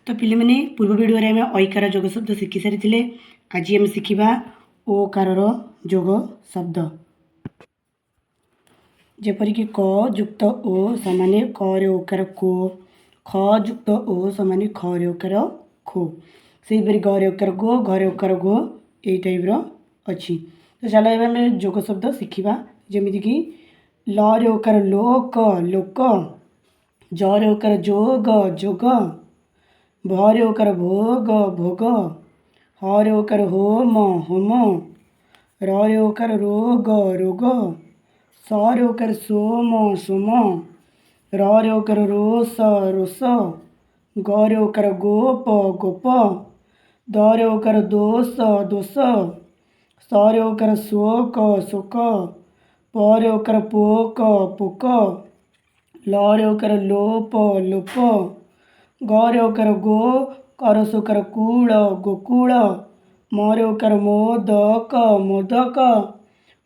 तो पिले मैंने पूर्व वीडियो रे आम ऐकार जोग शब्द शिखी सारी। आज आम शिखा ओकार जोग शब्द जेपरिक क युक्त ओ सामान्य क रे ओकार को, ख युक्त ओ सामान्य ख रे ओकार खो, से ग रे ओकार गो, घ रे ओकार घो, यही टाइप अच्छी। तो चलो ये आम जोग शब्द शिखा जमीक ल रे ओकार लोक लोक, ज रे ओकार जोग जोग, भ रे ओकार भोग भोग, ह रे ओकार होम होम, र रे ओकार रोग रोग, स रे ओकार सोम सोम, र रे ओकार रोस रोस, ग रे ओकार गोप गोप, द रे ओकार दोष दोष, स रे ओकार शोक शोक, प रे ओकार पोक पोक, ल रे ओकार लोप लोप, ग रे ओकार गो, कर सोकार कूल गोकुल, म रे ओकार मोदक मोदक,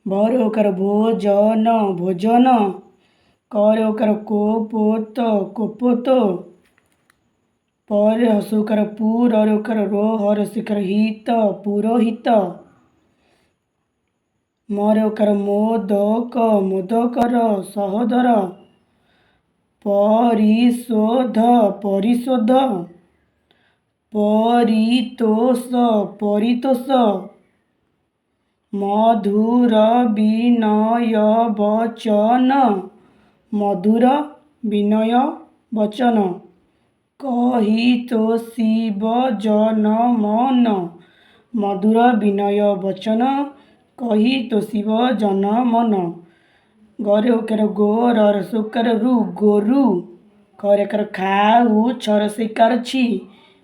भ रे ओकार भोजन भोजन, क रे ओकार कोपोत कोपोत, प रे हसोकार पू, र रे ओकार रो, ह रे सिकार हित पुरोहित, म रे ओकार मोदक मोदकर सहोदर, परिशोध परिशोध, परितोष परितोष, मधुर विनय वचन मधुर विनय वचन, कहितोषिव जन मन मधुर विनय वचन, कहितोषिव जन मन, ग रे ओकार गो, र रे सोकार रु गोरु, ख रे ओकार खाऊ, छ रे सिकार छी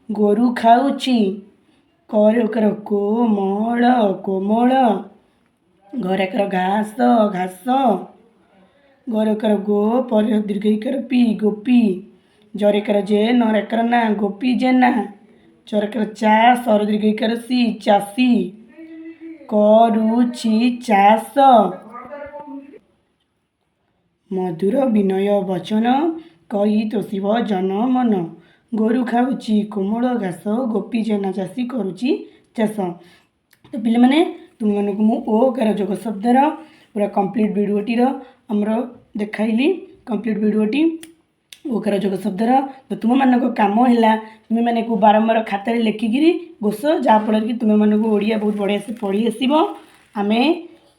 गोरु खाऊची, क रे ओकार कोमल कोमल, घ रे ओकार घास घास, ग रे ओकार गो, प रे दीर्घ इकार पी गोपी, ज रे ओकार जे, न रे ओकार ना गोपी जेना, च रे ओकार चा, स रे दीर्घ इकार सी चासी, करुछि चाष, मधुर विनय वचन, कहितोषिव जन मन, गोरु खाऊची कोमल घास, गोपी जेना चाषी करुची चाष। तो पिले मैंने तुम मानक मु ओकार जोग शब्दर पूरा कंप्लीट वीडियोटी आमर देखाइली कंप्लीट वीडियोटी ओकार जोग शब्दर। तो तुम मानक काम है तुम मैंने बारंबार खातार लेखिकी घोष जहाँफल कि तुम मानक ओडिया बहुत बढ़िया से पढ़ी आसब। आम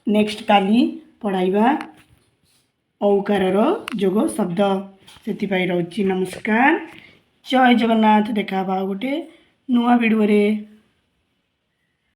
नेक्स्ट काली पढ़ाइबा औकार जोग शब्द से रोची। नमस्कार, जय जगन्नाथ। देखा गोटे नुआ वीडियो रे।